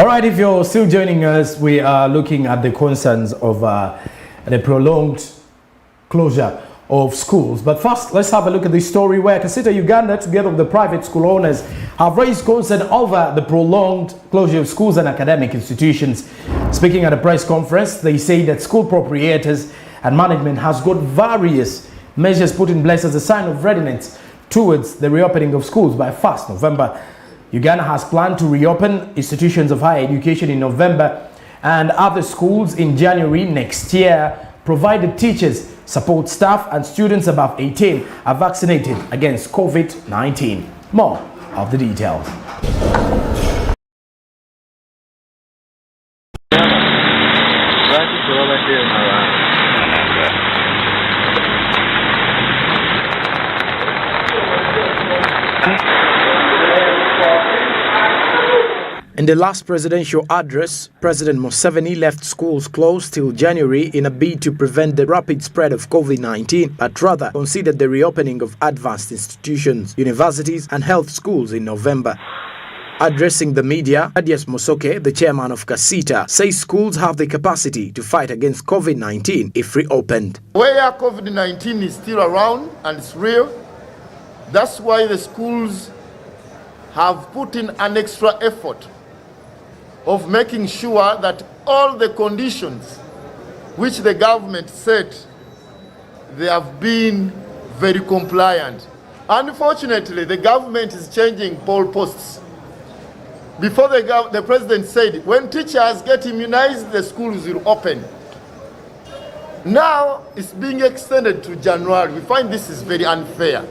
All right, if you're still joining us, we are looking at the concerns of the prolonged closure of schools. But first, let's have a look at this story where Kasita, Uganda, together with the private school owners, have raised concern over the prolonged closure of schools and academic institutions. Speaking at a press conference, they say that school proprietors and management has got various measures put in place as a sign of readiness towards the reopening of schools by 1st November. Uganda has planned to reopen institutions of higher education in November and other schools in January next year, provided teachers, support staff and students above 18 are vaccinated against COVID-19. More of the details. In the last presidential address, President Museveni left schools closed till January in a bid to prevent the rapid spread of COVID-19, but rather considered the reopening of advanced institutions, universities and health schools in November. Addressing the media, Adias Mosoke, the chairman of Kasita, says schools have the capacity to fight against COVID-19 if reopened. Where COVID-19 is still around and it's real, that's why the schools have put in an extra effort of making sure that all the conditions which the government set, they have been very compliant. Unfortunately, the government is changing poll posts. Before the president said, when teachers get immunized, the schools will open. Now it's being extended to January. We find this is very unfair.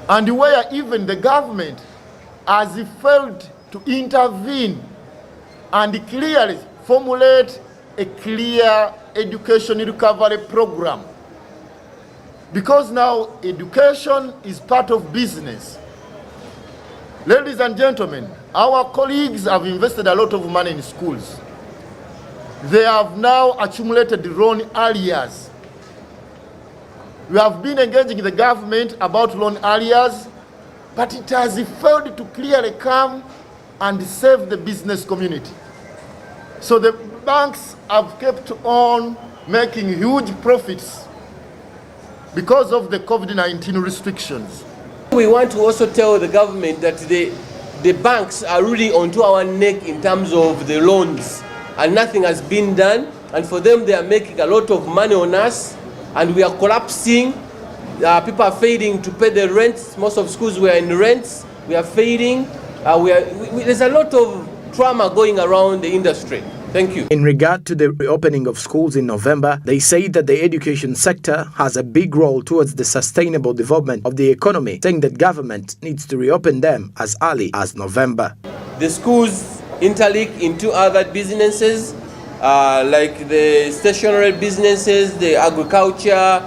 And where even the government has failed to intervene and clearly formulate a clear education recovery program. Because now education is part of business. Ladies and gentlemen, our colleagues have invested a lot of money in schools. They have now accumulated loan arrears. We have been engaging the government about loan arrears, but it has failed to clearly come and save the business community. So the banks have kept on making huge profits because of the COVID-19 restrictions. We want to also tell the government that the banks are really onto our neck in terms of the loans, and nothing has been done. And for them, they are making a lot of money on us, and we are collapsing. People are failing to pay the rents. Most of schools were in rents. We are failing. There's a lot of trauma going around the industry. Thank you. In regard to the reopening of schools in November, they say that the education sector has a big role towards the sustainable development of the economy, saying that government needs to reopen them as early as November. The schools interlink into other businesses, like the stationery businesses, the agriculture,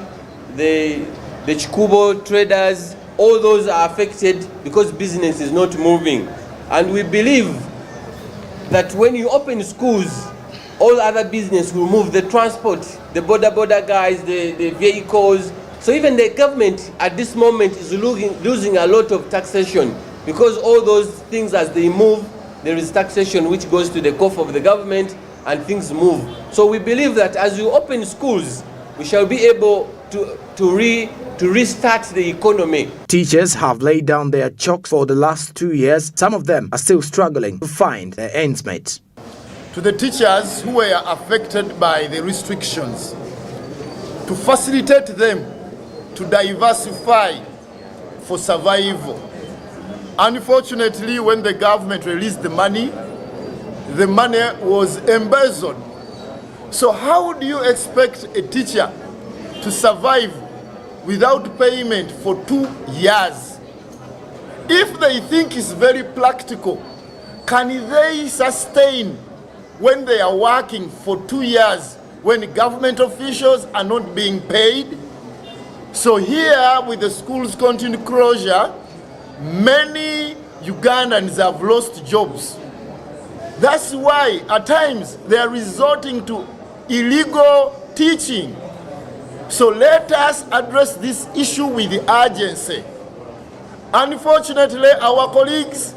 the chikubo traders. All those are affected because business is not moving. And we believe that when you open schools, all other business will move, the transport, the border guys, the vehicles. So even the government at this moment is losing a lot of taxation, because all those things, as they move, there is taxation which goes to the coffers of the government and things move. So we believe that as you open schools, we shall be able to restart the economy. Teachers have laid down their chalk for the last 2 years. Some of them are still struggling to find their ends meet. To the teachers who were affected by the restrictions, to facilitate them to diversify for survival. Unfortunately, when the government released the money was embezzled. So how do you expect a teacher to survive without payment for 2 years? If they think it's very practical, can they sustain when they are working for 2 years when government officials are not being paid? So here, with the schools continued closure, many Ugandans have lost jobs. That's why at times they are resorting to illegal teaching. So let us address this issue with urgency. Unfortunately, our colleagues,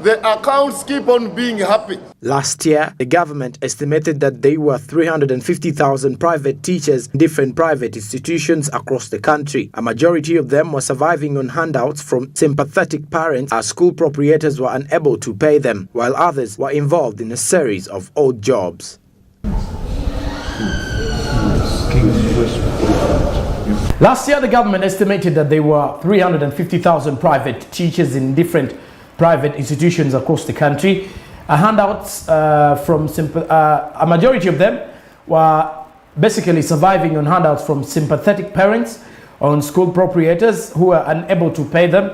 the accounts keep on being happy. Last year, the government estimated that there were 350,000 private teachers in different private institutions across the country. A majority of them were surviving on handouts from sympathetic parents as school proprietors were unable to pay them, while others were involved in a series of odd jobs. Last year, the government estimated that there were 350,000 private teachers in different private institutions across the country. Handouts a majority of them were basically surviving on handouts from sympathetic parents on school proprietors who were unable to pay them,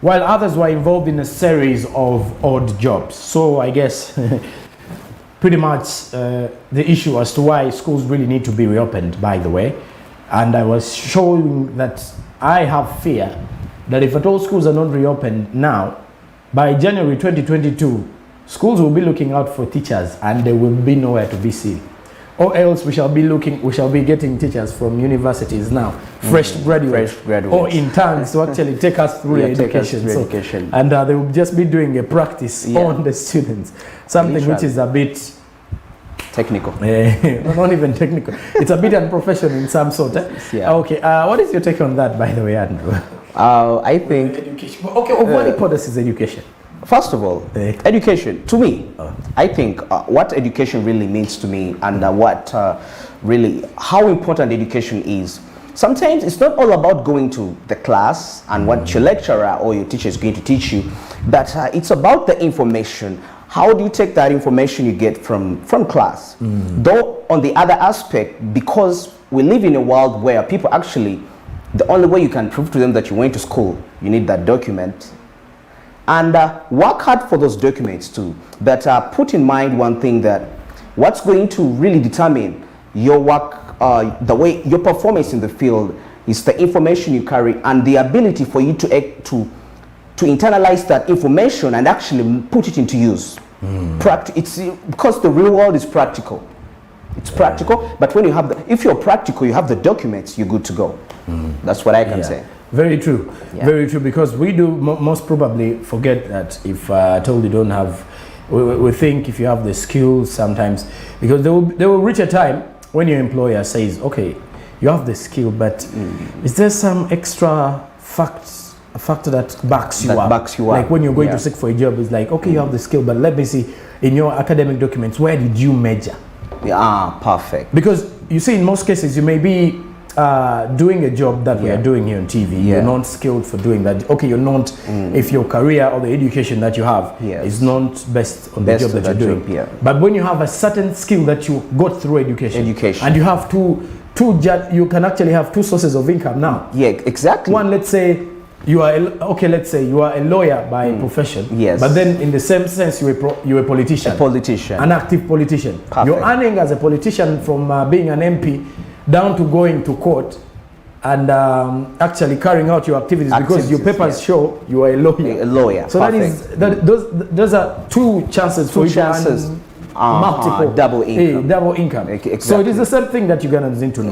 while others were involved in a series of odd jobs. So I guess pretty much the issue as to why schools really need to be reopened, by the way. And I was showing that I have fear that if at all schools are not reopened now, by January 2022, schools will be looking out for teachers and there will be nowhere to be seen. Or else we shall be getting teachers from universities now, fresh graduates, or interns to actually take us through education. And they will just be doing a practice on the students, something which is a bit technical. Not even technical. It's a bit unprofessional in some sort. Okay, what is your take on that, by the way, Andrew? I think... Education. Okay, what importance is education? First of all, education, to me, I think what education really means to me and how important education is. Sometimes it's not all about going to the class and what your lecturer or your teacher is going to teach you, but it's about the information. How do you take that information you get from class? Though on the other aspect, because we live in a world where people actually, the only way you can prove to them that you went to school, you need that document. And work hard for those documents too. But put in mind one thing, that what's going to really determine your work, the way your performance in the field, is the information you carry and the ability for you to internalize that information and actually put it into use. It's because the real world is practical. It's practical, but when you have if you're practical, you have the documents, you're good to go. That's what I can say. Very true, very true, because we do most probably forget that if at all you don't have, we think if you have the skills sometimes, because there will reach a time when your employer says, okay, you have the skill, but is there some extra factor that backs you up? Like when you're going to seek for a job, it's like, okay, you have the skill, but let me see in your academic documents, where did you major? Perfect. Because you see, in most cases, you may be doing a job that we are doing here on TV. You're not skilled for doing that. Okay, you're not, if your career or the education that you have is not based on the job that you're doing. But when you have a certain skill that you got through education. And you have you can actually have two sources of income now. Exactly. One, let's say you are let's say you are a lawyer by profession. But then in the same sense, you're a politician. An active politician. Perfect. You're earning as a politician from being an MP down to going to court and actually carrying out your activities because your papers show you are a lawyer. So those are two chances for you to earn multiple double income. Exactly. So it is the same thing that you're gonna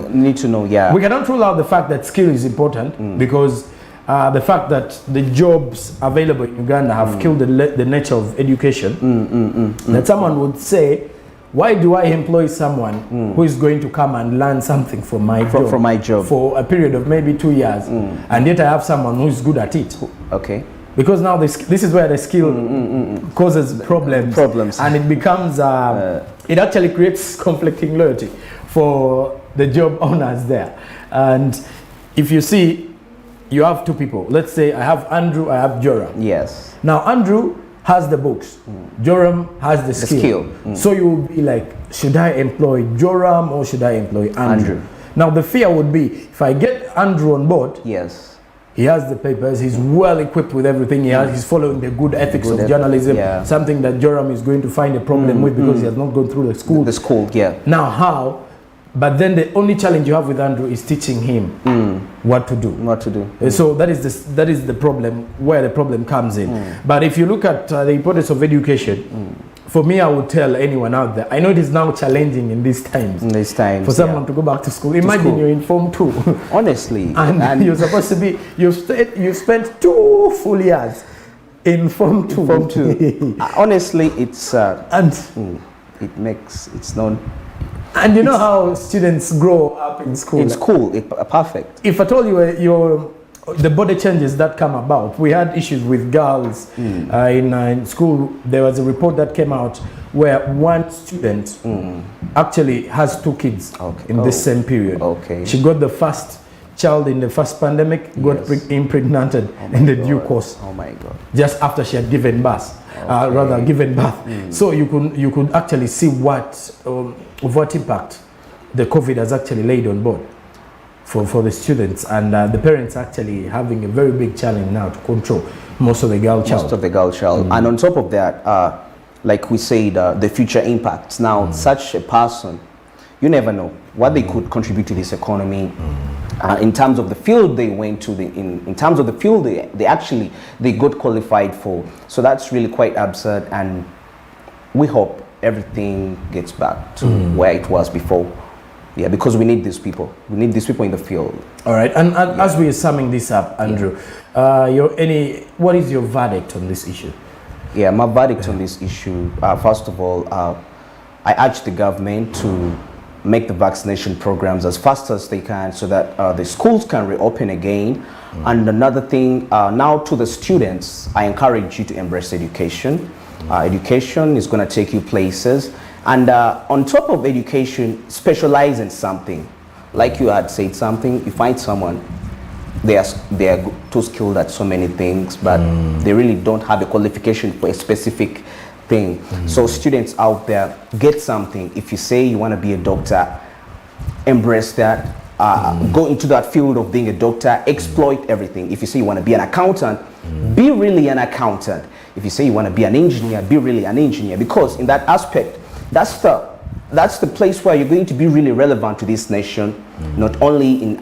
need to know. We cannot rule out the fact that skill is important because the fact that the jobs available in Uganda have killed the nature of education. That someone would say, why do I employ someone who is going to come and learn something from my job for a period of maybe 2 years, and yet I have someone who is good at it? Okay. Because now this is where the skill causes problems, and it becomes it actually creates conflicting loyalty for the job owners there. And if you see, you have two people. Let's say I have Andrew, I have Joram. Yes. Now Andrew has the books. Joram has the skill. So you will be like, should I employ Joram or should I employ Andrew? Now the fear would be, if I get Andrew on board, he has the papers, he's well equipped with everything, he's following the good ethics of journalism, something that Joram is going to find a problem with because he has not gone through the school. Now how? But then the only challenge you have with Andrew is teaching him what to do. So that is the problem, where the problem comes in. But if you look at the importance of education, for me, I would tell anyone out there, I know it is now challenging in these times. For someone to go back to school. Imagine you're in Form 2. Honestly. and you're supposed to be, you've spent 2 full years in Form 2. Form 2. Honestly, it's And it's known and you know how students grow up in school. in school. Perfect. If at all the body changes that come about, we had issues with girls in school. There was a report that came out where one student actually has 2 kids in the same period. Okay. She got the first child in the first pandemic, got impregnated in the due course. Oh my God. Just after she had given birth, given birth. So you could actually see what impact the COVID has actually laid on board for the students, and the parents actually having a very big challenge now to control most of the girl child. Most of the girl child. And on top of that, like we said, the future impacts. Now, such a person, you never know what they could contribute to this economy. In terms of the field they went to, in terms of the field they got qualified for. So that's really quite absurd, and we hope everything gets back to where it was before. Yeah, because we need these people. We need these people in the field. All right, and as we are summing this up, Andrew, what is your verdict on this issue? Yeah, my verdict on this issue, first of all, I urge the government to make the vaccination programs as fast as they can so that the schools can reopen again. And another thing, now to the students, I encourage you to embrace education. Education is going to take you places. And on top of education, specialize in something. Like you had said something, you find someone, they are too skilled at so many things, but they really don't have a qualification for a specific thing. So students out there, get something. If you say you want to be a doctor, embrace that. Go into that field of being a doctor, exploit everything. If you say you want to be an accountant, be really an accountant. If you say you want to be an engineer, be really an engineer, because in that aspect, that's the place where you're going to be really relevant to this nation, not only in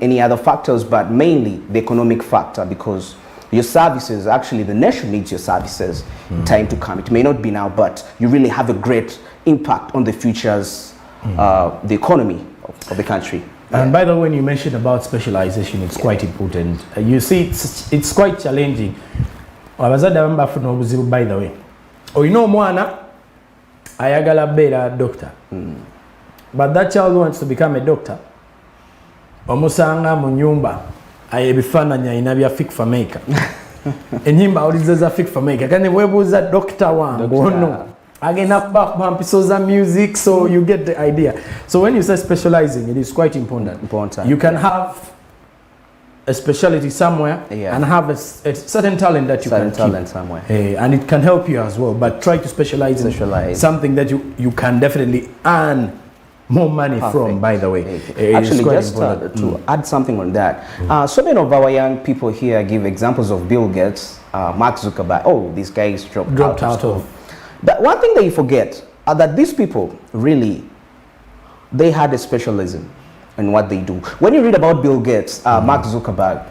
any other factors, but mainly the economic factor, because your services, actually the nation needs your services in time to come. It may not be now, but you really have a great impact on the futures, the economy of the country. And by the way, when you mentioned about specialization, it's quite important. You see, it's quite challenging. By the way, or you know, mwana ayagala bera doctor, but that child wants to become a doctor. Omusanga mu nyumba ayebifananya inabya fik fameka. Enyimba olizaza fik fameka. Kane webuza doctor wangu ono. Again, up back episodes of music, so you get the idea. So when you say specializing, it is quite important. You can have a specialty somewhere and have a certain talent that you can keep somewhere, and it can help you as well. But try to specialize in something that you can definitely earn more money from. By the way, actually, just to add something on that, so many of our young people here give examples of Bill Gates, Mark Zuckerberg. Oh, these guys dropped out of. But one thing that you forget are that these people really, they had a specialism in what they do. When you read about Bill Gates, Mark Zuckerberg,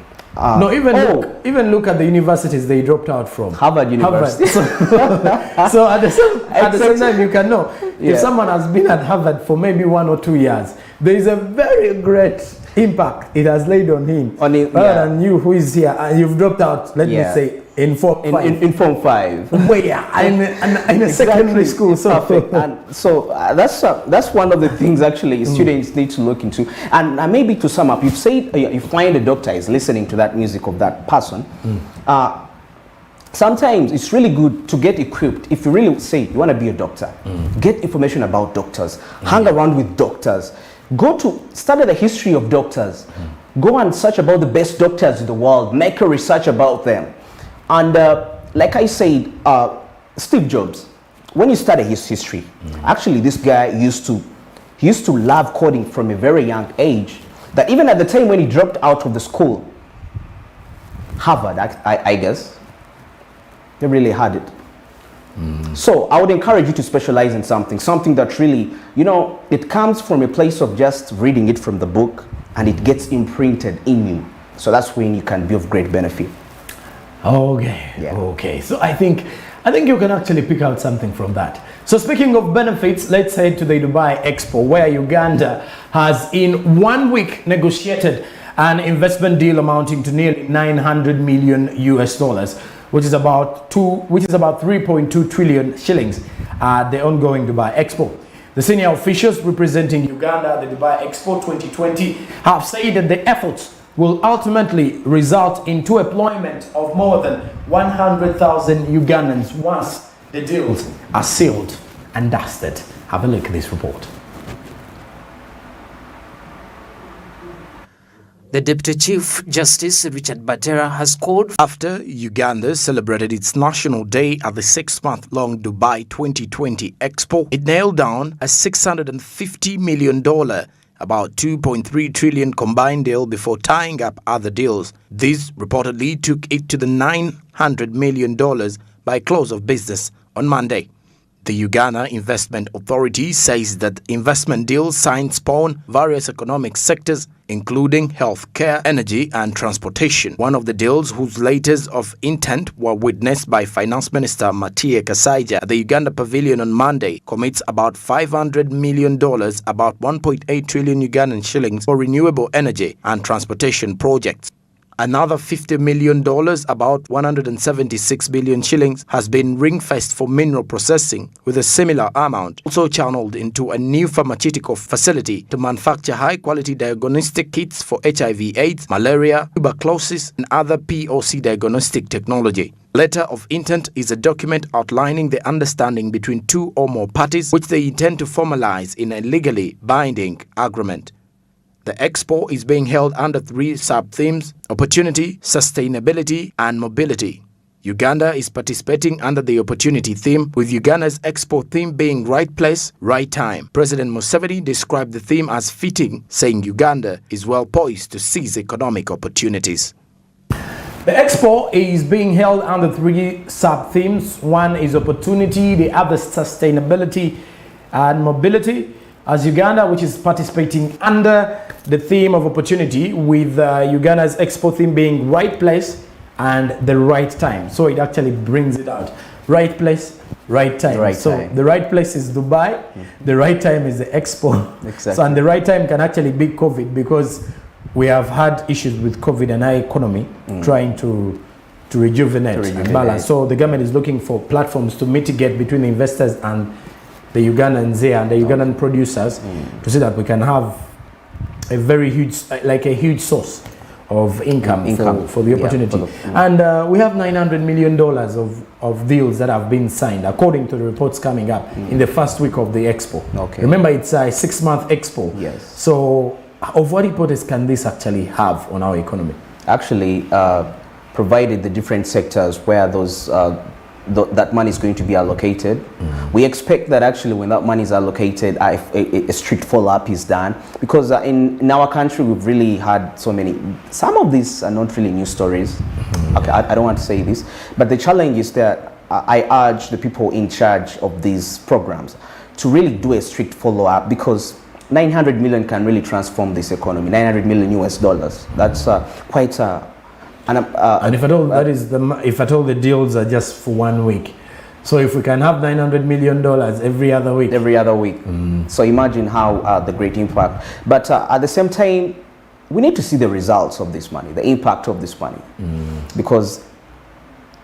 even look at the universities they dropped out from. Harvard University. So at the same time, you can know if someone has been at Harvard for maybe 1 or 2 years, there is a very great impact it has laid on him. Rather than you who is here and you've dropped out, let me say, in Form 5. In Form 5. Well, in a secondary school. So perfect. And so that's one of the things actually students need to look into. And maybe to sum up, you've said you find a doctor is listening to that music of that person. Sometimes it's really good to get equipped. If you really say you want to be a doctor, get information about doctors, hang around with doctors, go to study the history of doctors, go and search about the best doctors in the world, make a research about them. And like I said, Steve Jobs, when you study his history, actually this guy used to love coding from a very young age, that even at the time when he dropped out of the school, Harvard, I guess, they really had it. So I would encourage you to specialize in something that really, it comes from a place of just reading it from the book and it gets imprinted in you. So that's when you can be of great benefit. Okay. Yeah. Okay. So I think you can actually pick out something from that. So speaking of benefits, let's head to the Dubai Expo, where Uganda has in 1 week negotiated an investment deal amounting to nearly $900 million which is about 3.2 trillion shillings at the ongoing Dubai Expo. The senior officials representing Uganda at the Dubai Expo 2020 have said that the efforts will ultimately result in to employment of more than 100,000 Ugandans once the deals are sealed and dusted. Have a look at this report. The Deputy Chief Justice Richard Badera has called after Uganda celebrated its National Day at the 6-month-long Dubai 2020 Expo. It nailed down a $650 million, about 2.3 trillion combined deal before tying up other deals. This reportedly took it to the $900 million by close of business on Monday. The Uganda Investment Authority says that investment deals signed spawn various economic sectors, including healthcare, energy and transportation. One of the deals whose letters of intent were witnessed by Finance Minister Matie Kasaija at the Uganda Pavilion on Monday commits about $500 million, about 1.8 trillion Ugandan shillings for renewable energy and transportation projects. Another $50 million, about 176 billion shillings, has been ring-fenced for mineral processing, with a similar amount also channeled into a new pharmaceutical facility to manufacture high-quality diagnostic kits for HIV/AIDS, malaria, tuberculosis, and other POC diagnostic technology. Letter of intent is a document outlining the understanding between two or more parties which they intend to formalize in a legally binding agreement. The Expo is being held under 3 sub-themes: opportunity, sustainability, and mobility. Uganda is participating under the opportunity theme, with Uganda's Expo theme being right place, right time. President Museveni described the theme as fitting, saying Uganda is well poised to seize economic opportunities. The Expo is being held under 3 sub-themes. One is opportunity, the other sustainability and mobility. As Uganda, which is participating under the theme of opportunity, with Uganda's Expo theme being right place and the right time. So it actually brings it out. Right place, right time. The right place is Dubai, the right time is the Expo. Exactly. So, and the right time can actually be COVID, because we have had issues with COVID and our economy trying to rejuvenate and balance. So the government is looking for platforms to mitigate between the investors and the Ugandans here and the Ugandan producers, to see that we can have a very huge, like a huge source of income for the opportunity. And we have $900 million of deals that have been signed, according to the reports coming up in the first week of the Expo. Okay. Remember, it's a 6-month Expo. Yes. So of what importance can this actually have on our economy? Actually, provided the different sectors where those that money is going to be allocated. We expect that actually when that money is allocated, a strict follow-up is done, because in our country we've really had so many, some of these are not really new stories. Okay, I don't want to say this, but the challenge is that I urge the people in charge of these programs to really do a strict follow-up, because 900 million can really transform this economy. 900 million US dollars. That's quite a and if at all if at all the deals are just for 1 week, so if we can have $900 million every other week, so imagine how the great impact. But at the same time, we need to see the results of this money, the impact of this money, because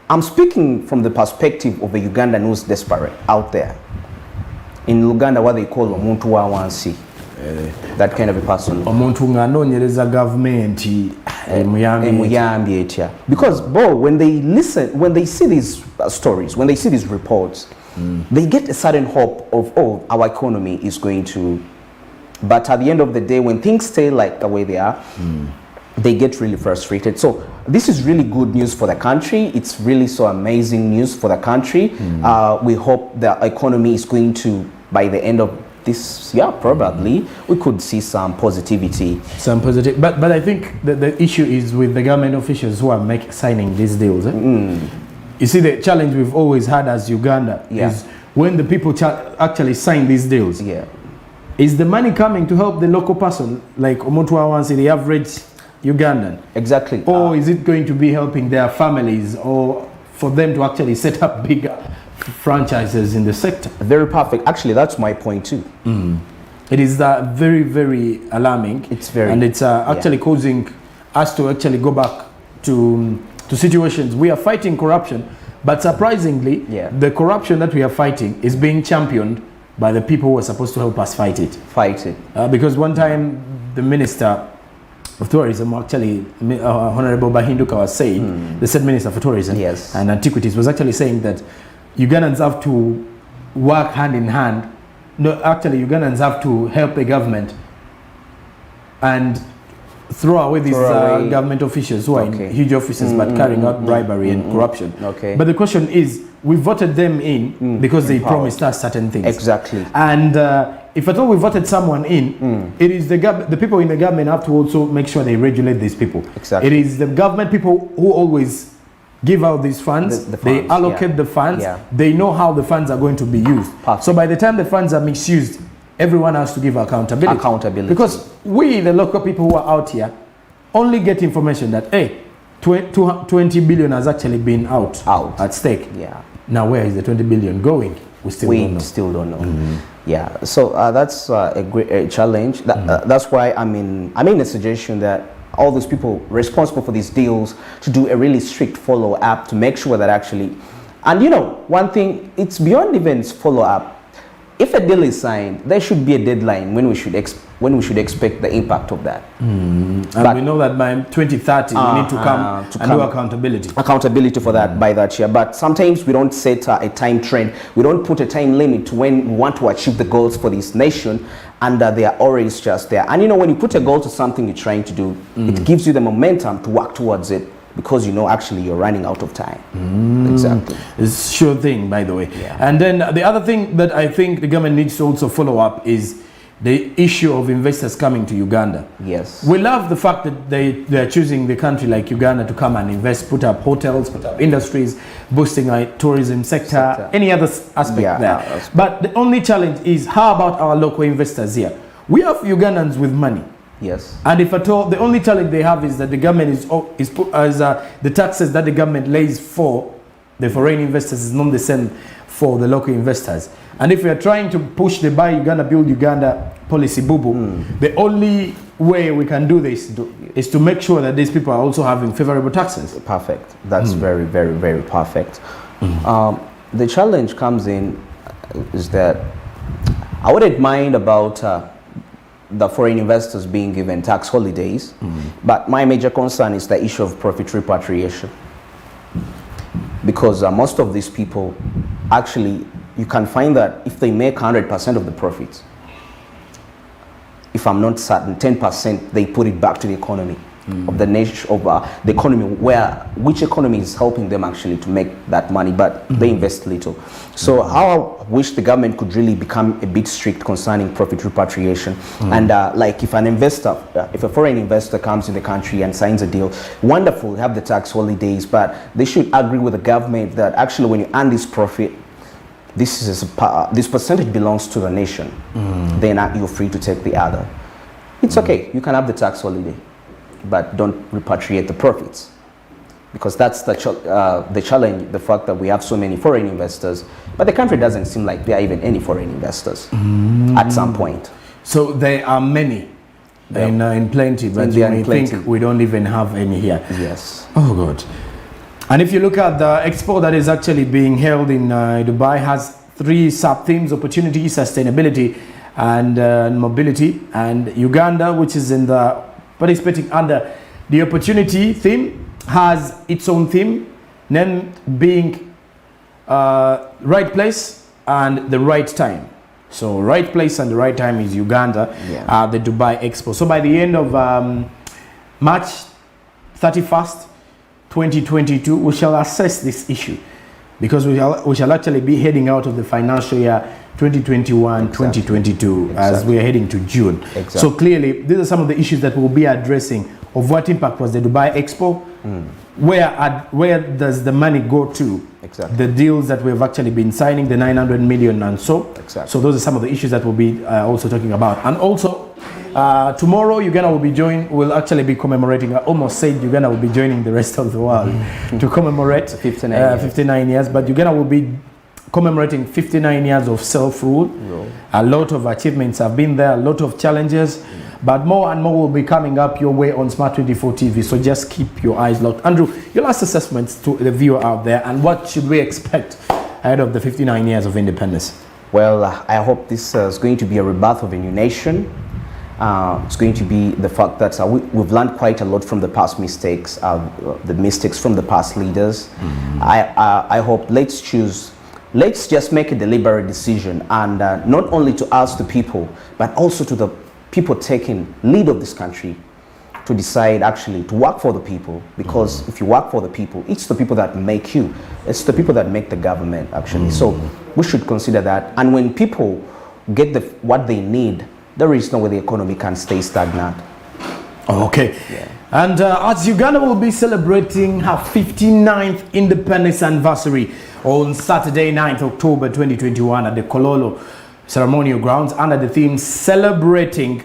I'm speaking from the perspective of a Ugandan who's desperate out there. In Uganda, what they call omuntu wa wansi. That kind of a person. Omuntu ng'anoonyereza gavumenti emuyambye etya. Because when they listen, when they see these stories, when they see these reports, they get a certain hope of, oh, our economy is going to. But at the end of the day, when things stay like the way they are, they get really frustrated. So this is really good news for the country. It's really so amazing news for the country. We hope the economy is going to, by the end of this year, probably, we could see some positivity. But I think the issue is with the government officials who are signing these deals. You see, the challenge we've always had as Uganda is when the people actually sign these deals. Is the money coming to help the local person, like Omuntu Awansi, the average Ugandan? Exactly. Or is it going to be helping their families, or for them to actually set up bigger franchises in the sector? Very perfect. Actually, that's my point too. It is very, very alarming. It's very, and it's actually causing us to actually go back to to situations. We are fighting corruption, but surprisingly, the corruption that we are fighting is being championed by the people who are supposed to help us fight it. Because one time the Minister of Tourism, actually Honorable Bahinduka was saying, the said Minister for Tourism and Antiquities was actually saying that Ugandans have to work hand in hand. No, actually Ugandans have to help the government and throw away these government officials who are in huge offices but carrying out bribery and corruption. But the question is, we voted them in because they promised us certain things. And if at all we voted someone in, it is the people in the government have to also make sure they regulate these people. It is the government people who always give out these funds, they allocate the funds, they know how the funds are going to be used. So by the time the funds are misused, everyone has to give accountability. Because we, the local people who are out here, only get information that, hey, 20 billion has actually been out at stake. Now where is the 20 billion going? We still don't know. So that's a great challenge. That's why I made a suggestion that all those people responsible for these deals to do a really strict follow-up to make sure that actually, and you know, one thing, it's beyond events follow-up. If a deal is signed, there should be a deadline when we should expect the impact of that. And we know that by 2030 we need to come and do accountability for that by that year. But sometimes we don't set a time trend. We don't put a time limit to when we want to achieve the goals for this nation, and they are always just there. And you know, when you put a goal to something you're trying to do, it gives you the momentum to work towards it, because you know actually you're running out of time. It's a sure thing, by the way. And then the other thing that I think the government needs to also follow up is the issue of investors coming to Uganda. We love the fact that they're choosing the country like Uganda to come and invest, put up hotels, put up industries, boosting our tourism sector, any other aspect there. But the only challenge is, how about our local investors here? We have Ugandans with money. And if at all, the only challenge they have is that the government the taxes that the government lays for the foreign investors is not the same for the local investors. And if we are trying to push the Buy Uganda, Build Uganda policy, the only way we can do this is to make sure that these people are also having favorable taxes. That's very, very, very perfect. The challenge comes in is that I wouldn't mind about the foreign investors being given tax holidays, but my major concern is the issue of profit repatriation, because most of these people, actually, you can find that if they make 100% of the profits, if I'm not certain, 10% they put it back to the economy of the nation, of the economy, which economy is helping them actually to make that money, but they invest little. So I wish the government could really become a bit strict concerning profit repatriation. And like if a foreign investor comes in the country and signs a deal, wonderful, have the tax holidays, but they should agree with the government that actually when you earn this profit, this percentage belongs to the nation. Then you're free to take the other. It's okay, you can have the tax holiday, but don't repatriate the profits, because that's the challenge, the fact that we have so many foreign investors, but the country doesn't seem like there are even any foreign investors at some point. So there are many in plenty, but you may think we don't even have any here. Oh God. And if you look at the expo that is actually being held in Dubai, has 3 sub-themes: opportunity, sustainability, and mobility. And Uganda, which is in the participating under the opportunity theme, has its own theme, then being right place and the right time. So right place and the right time is Uganda, the Dubai Expo. So by the end of March 31st, 2022, we shall assess this issue, because we shall actually be heading out of the financial year 2021-2022 as we are heading to June. So clearly, these are some of the issues that we'll be addressing. Of what impact was the Dubai Expo? Where does the money go to? The deals that we've actually been signing, the 900 million and so. So those are some of the issues that we'll be also talking about. And also, tomorrow Uganda will actually be commemorating, I almost said Uganda will be joining the rest of the world to commemorate 59 years, but Uganda will be commemorating 59 years of self-rule. A lot of achievements have been there, a lot of challenges, But more and more will be coming up your way on Smart 24 TV. So just keep your eyes locked. Andrew, your last assessments to the viewer out there, and what should we expect ahead of the 59 years of independence? Well, I hope this is going to be a rebirth of a new nation. It's going to be the fact that we've learned quite a lot from the past mistakes, the mistakes from the past leaders. I hope let's just make a deliberate decision, and not only to us, the people, but also to the people taking lead of this country, to decide actually to work for the people, because if you work for the people, it's the people that make you. It's the people that make the government actually. So we should consider that. And when people get what they need, there is no way the economy can stay stagnant. Okay. Yeah. And as Uganda will be celebrating her 59th independence anniversary on Saturday, 9th October 2021 at the Kololo ceremonial grounds under the theme celebrating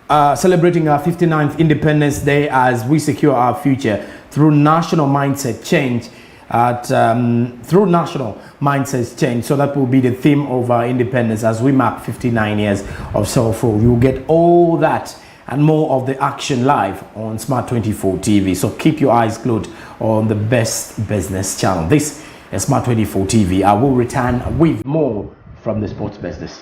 our 59th Independence Day as we secure our future through national mindset change. Through national mindsets change. So that will be the theme of our independence as we mark 59 years of self-rule. You will get all that and more of the action live on Smart 24 TV. So keep your eyes glued on the best business channel. This is Smart 24 TV. I will return with more from the sports business.